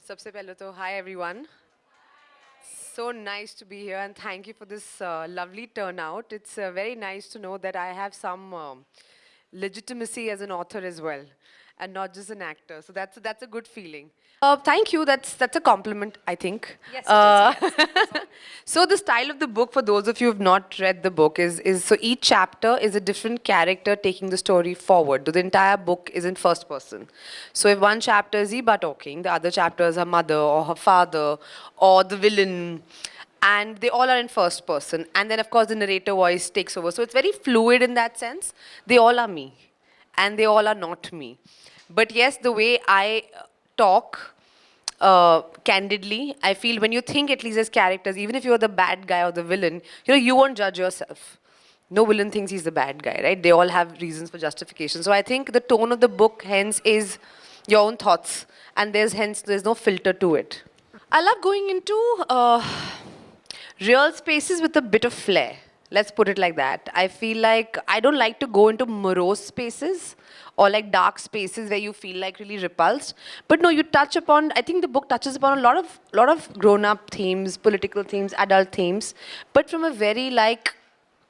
Sabse pehle to, hi everyone. So nice to be here and thank you for this lovely turnout. It's very nice to know that I have some legitimacy as an author as well and not just an actor. So that's a good feeling. Thank you. That's a compliment, I think. Yes, it is, yes. So the style of the book, for those of you who have not read the book, is so each chapter is a different character taking the story forward. The entire book is in first person. So if one chapter is Eba talking, the other chapter is her mother or her father or the villain, and they all are in first person. And then of course the narrator voice takes over. So it's very fluid in that sense. They all are me, and they all are not me. But yes, the way I talk candidly, I feel when you think at least as characters, even if you're the bad guy or the villain, you won't judge yourself. No villain thinks he's the bad guy, right? They all have reasons for justification. So I think the tone of the book hence is your own thoughts, and there's no filter to it. I love going into real spaces with a bit of flair. Let's put it like that. I feel like I don't like to go into morose spaces or like dark spaces where you feel like really repulsed. But no, you touch upon, I think the book touches upon a lot of grown-up themes, political themes, adult themes, but from a very like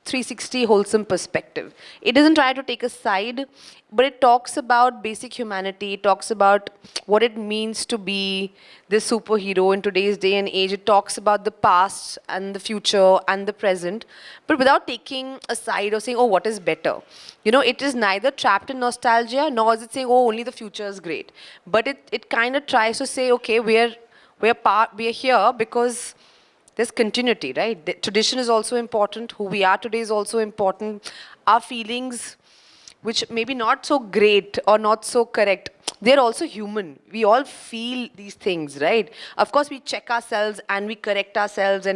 360 wholesome perspective. It doesn't try to take a side, but it talks about basic humanity. It talks about what it means to be this superhero in today's day and age. It talks about the past and the future and the present, but without taking a side or saying, oh, what is better? It is neither trapped in nostalgia, nor is it saying, oh, only the future is great. But it kind of tries to say, okay, we're here because there's continuity, right? The tradition is also important. Who we are today is also important. Our feelings, which maybe not so great or not so correct, they're also human. We all feel these things, right? Of course, we check ourselves and we correct ourselves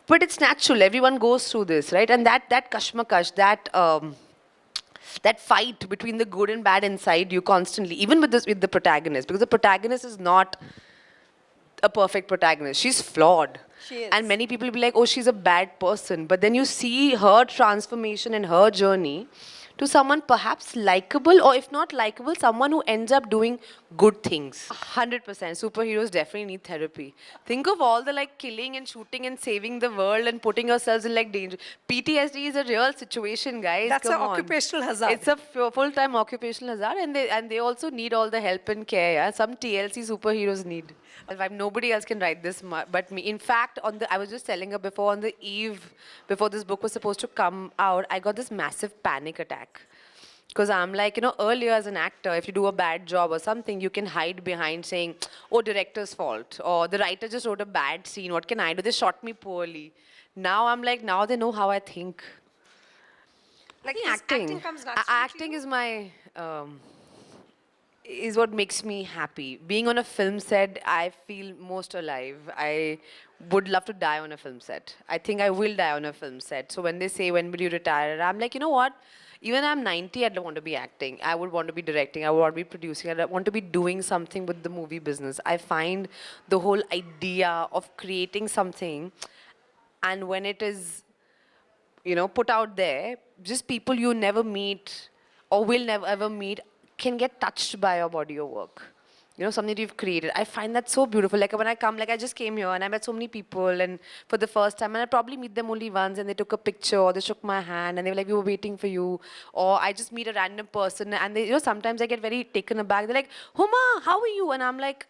but it's natural. Everyone goes through this, right? And that kashmakash, that fight between the good and bad inside you constantly, even with the protagonist, because the protagonist is not a perfect protagonist. She's flawed. She is. And many people will be like, oh, she's a bad person. But then you see her transformation and her journey to someone perhaps likable, or if not likable, someone who ends up doing good things. 100%. Superheroes definitely need therapy. Think of all the like killing and shooting and saving the world and putting yourselves in like danger. PTSD is a real situation, guys. That's Come an on. occupational hazard. It's a full-time occupational hazard, and they also need all the help and care. Yeah? Some TLC superheroes need. Nobody else can write this but me. In fact, I was just telling her before, on the eve before this book was supposed to come out, I got this massive panic attack. Because I'm like, earlier as an actor, if you do a bad job or something, you can hide behind saying, oh, director's fault, or the writer just wrote a bad scene, what can I do? They shot me poorly. Now I'm like, now they know how I think. Like acting comes naturally acting is my is what makes me happy. Being on a film set, I feel most alive. I would love to die on a film set. I think I will die on a film set. So when they say, when will you retire? I'm like, you know what? Even I'm 90, I don't want to be acting. I would want to be directing. I would want to be producing. I want to be doing something with the movie business. I find the whole idea of creating something, and when it is, put out there, just people you never meet or will never ever meet can get touched by your body of work. Something that you've created. I find that so beautiful. Like when I come, like I just came here and I met so many people, and for the first time, and I probably meet them only once, and they took a picture or they shook my hand and they were like, we were waiting for you. Or I just meet a random person and they, sometimes I get very taken aback. They're like, Huma, how are you? And I'm like,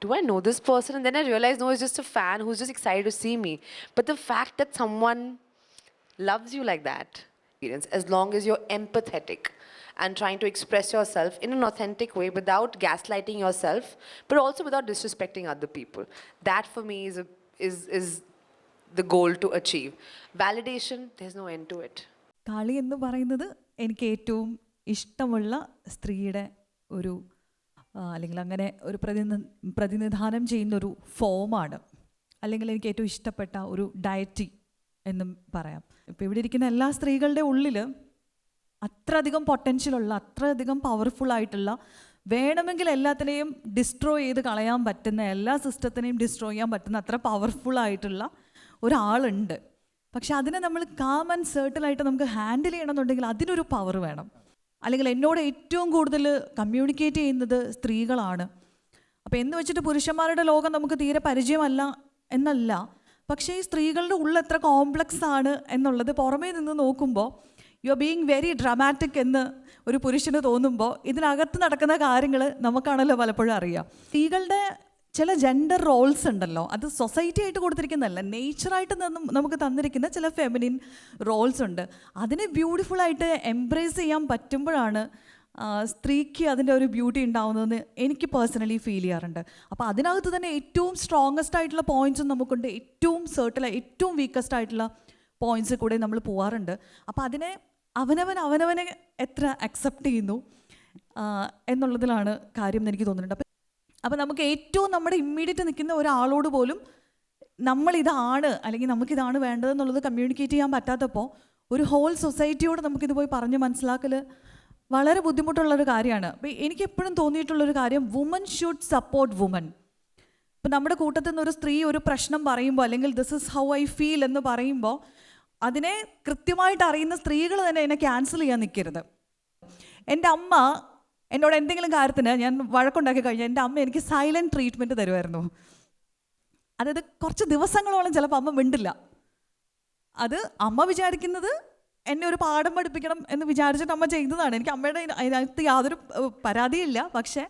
do I know this person? And then I realize, no, it's just a fan who's just excited to see me. But the fact that someone loves you like that, as long as you're empathetic and trying to express yourself in an authentic way without gaslighting yourself, but also without disrespecting other people. That for me is the goal to achieve. Validation, there's no end to it. കാളി എന്ന് പറയുന്നത് എനിക്ക് ഏറ്റവും ഇഷ്ടമുള്ള സ്ത്രീയുടെ ഒരു അല്ലെങ്കിൽ അങ്ങനെ ഒരു പ്രതിനിധാനം ചെയ്യുന്നൊരു ഫോമാണ്, അല്ലെങ്കിൽ എനിക്ക് ഏറ്റവും ഇഷ്ടപ്പെട്ട ഒരു ഡയറ്റി എന്നും പറയാം. ഇപ്പോൾ ഇവിടെ ഇരിക്കുന്ന എല്ലാ സ്ത്രീകളുടെ ഉള്ളിൽ അത്രയധികം പൊട്ടൻഷ്യലുള്ള, അത്രയധികം പവർഫുള്ളായിട്ടുള്ള, വേണമെങ്കിൽ എല്ലാത്തിനെയും ഡിസ്ട്രോയ് ചെയ്ത് കളയാൻ പറ്റുന്ന, എല്ലാ സിസ്റ്റത്തിനെയും ഡിസ്ട്രോയ് ചെയ്യാൻ പറ്റുന്ന അത്ര പവർഫുള്ളായിട്ടുള്ള ഒരാളുണ്ട്. പക്ഷെ അതിനെ നമ്മൾ കാം ആൻഡ് സേർട്ടിലായിട്ട് നമുക്ക് ഹാൻഡിൽ ചെയ്യണമെന്നുണ്ടെങ്കിൽ അതിനൊരു പവർ വേണം. അല്ലെങ്കിൽ എന്നോട് ഏറ്റവും കൂടുതൽ കമ്മ്യൂണിക്കേറ്റ് ചെയ്യുന്നത് സ്ത്രീകളാണ്. അപ്പോൾ എന്ന് വെച്ചിട്ട് പുരുഷന്മാരുടെ ലോകം നമുക്ക് തീരെ പരിചയമല്ല എന്നല്ല, പക്ഷേ ഈ സ്ത്രീകളുടെ ഉള്ളിൽ എത്ര കോംപ്ലക്സ് ആണ് എന്നുള്ളത് പുറമേ നിന്ന് നോക്കുമ്പോൾ you are being very dramatic എന്ന് ഒരു പുരുഷന് തോന്നുമ്പോൾ ഇതിനകത്ത് നടക്കുന്ന കാര്യങ്ങൾ നമുക്കാണല്ലോ പലപ്പോഴും അറിയാം. സ്ത്രീകളുടെ ചില ജെൻഡർ റോൾസ് ഉണ്ടല്ലോ, അത് സൊസൈറ്റി ആയിട്ട് കൊടുത്തിരിക്കുന്നതല്ല, നേച്ചറായിട്ട് നമുക്ക് തന്നിരിക്കുന്ന ചില ഫെമിനിൻ റോൾസ് ഉണ്ട്. അതിനെ ബ്യൂട്ടിഫുള്ളായിട്ട് എംബ്രേസ് ചെയ്യാൻ പറ്റുമ്പോഴാണ് സ്ത്രീക്ക് അതിൻ്റെ ഒരു ബ്യൂട്ടി ഉണ്ടാവുന്നതെന്ന് എനിക്ക് പേഴ്സണലി ഫീൽ ചെയ്യാറുണ്ട്. അപ്പോൾ അതിനകത്ത് തന്നെ ഏറ്റവും സ്ട്രോങ്ങസ്റ്റ് ആയിട്ടുള്ള പോയിൻറ്റ്സും നമുക്കുണ്ട്, ഏറ്റവും ഏറ്റവും വീക്കസ്റ്റ് ആയിട്ടുള്ള പോയിൻറ്റ്സ് കൂടെ നമ്മൾ പോവാറുണ്ട്. അപ്പോൾ അതിനെ അവനവനെ എത്ര അക്സെപ്റ്റ് ചെയ്യുന്നു എന്നുള്ളതിലാണ് കാര്യം എന്ന് എനിക്ക് തോന്നുന്നുണ്ട്. അപ്പോൾ നമുക്ക് ഏറ്റവും നമ്മുടെ ഇമ്മീഡിയറ്റ് നിൽക്കുന്ന ഒരാളോട് പോലും നമ്മളിതാണ് അല്ലെങ്കിൽ നമുക്കിതാണ് വേണ്ടതെന്നുള്ളത് കമ്മ്യൂണിക്കേറ്റ് ചെയ്യാൻ പറ്റാത്തപ്പോൾ ഒരു ഹോൾ സൊസൈറ്റിയോട് നമുക്കിത് പോയി പറഞ്ഞ് മനസ്സിലാക്കൽ വളരെ ബുദ്ധിമുട്ടുള്ളൊരു കാര്യമാണ്. അപ്പോൾ എനിക്ക് എപ്പോഴും തോന്നിയിട്ടുള്ളൊരു കാര്യം, വുമൻ ഷുഡ് സപ്പോർട്ട് വുമൻ. ഇപ്പം നമ്മുടെ കൂട്ടത്തിൽ നിന്ന് ഒരു സ്ത്രീ ഒരു പ്രശ്നം പറയുമ്പോൾ അല്ലെങ്കിൽ this is how I feel എന്ന് പറയുമ്പോൾ അതിനെ കൃത്യമായിട്ട് അറിയുന്ന സ്ത്രീകൾ തന്നെ എന്നെ ക്യാൻസൽ ചെയ്യാൻ നിൽക്കരുത്. എൻ്റെ അമ്മ എന്നോട് എന്തെങ്കിലും കാര്യത്തിന് ഞാൻ വഴക്കുണ്ടാക്കി കഴിഞ്ഞാൽ എൻ്റെ അമ്മ എനിക്ക് സൈലൻറ്റ് ട്രീറ്റ്മെൻറ്റ് തരുമായിരുന്നു. അതായത് കുറച്ച് ദിവസങ്ങളോളം ചിലപ്പോൾ അമ്മ മിണ്ടില്ല. അത് അമ്മ വിചാരിക്കുന്നത് എന്നെ ഒരു പാഠം പഠിപ്പിക്കണം എന്ന് വിചാരിച്ചിട്ട് അമ്മ ചെയ്തതാണ്. എനിക്ക് അമ്മയുടെ അതിനകത്ത് യാതൊരു പരാതിയില്ല, പക്ഷേ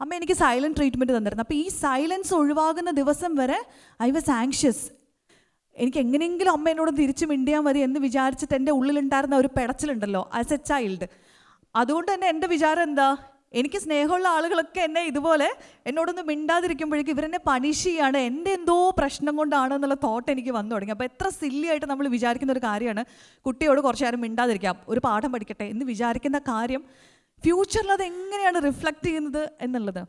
അമ്മ എനിക്ക് സൈലൻറ്റ് ട്രീറ്റ്മെൻറ്റ് തന്നിരുന്നു. അപ്പോൾ ഈ സൈലൻസ് ഒഴിവാകുന്ന ദിവസം വരെ ഐ വാസ് ആങ്ഷ്യസ്. എനിക്ക് എങ്ങനെയെങ്കിലും അമ്മ എന്നോട് തിരിച്ച് മിണ്ടിയാൽ മതി എന്ന് വിചാരിച്ചിട്ട് എൻ്റെ ഉള്ളിലുണ്ടായിരുന്ന ഒരു പെടച്ചിലുണ്ടല്ലോ ആസ് എ ചൈൽഡ്. അതുകൊണ്ട് തന്നെ എൻ്റെ വിചാരം എന്താ, എനിക്ക് സ്നേഹമുള്ള ആളുകളൊക്കെ എന്നെ ഇതുപോലെ എന്നോടൊന്ന് മിണ്ടാതിരിക്കുമ്പോഴേക്കും ഇവരെന്നെ പണിഷ് ചെയ്യാണ്, എൻ്റെ എന്തോ പ്രശ്നം കൊണ്ടാണ് എന്നുള്ള തോട്ട് എനിക്ക് വന്നു തുടങ്ങി. അപ്പോൾ എത്ര സില്ലി ആയിട്ട് നമ്മൾ വിചാരിക്കുന്ന ഒരു കാര്യമാണ് കുട്ടിയോട് കുറച്ച് നേരം മിണ്ടാതിരിക്കാം, ഒരു പാഠം പഠിക്കട്ടെ എന്ന് വിചാരിക്കുന്ന കാര്യം ഫ്യൂച്ചറിൽ അത് എങ്ങനെയാണ് റിഫ്ലക്റ്റ് ചെയ്യുന്നത് എന്നുള്ളത്.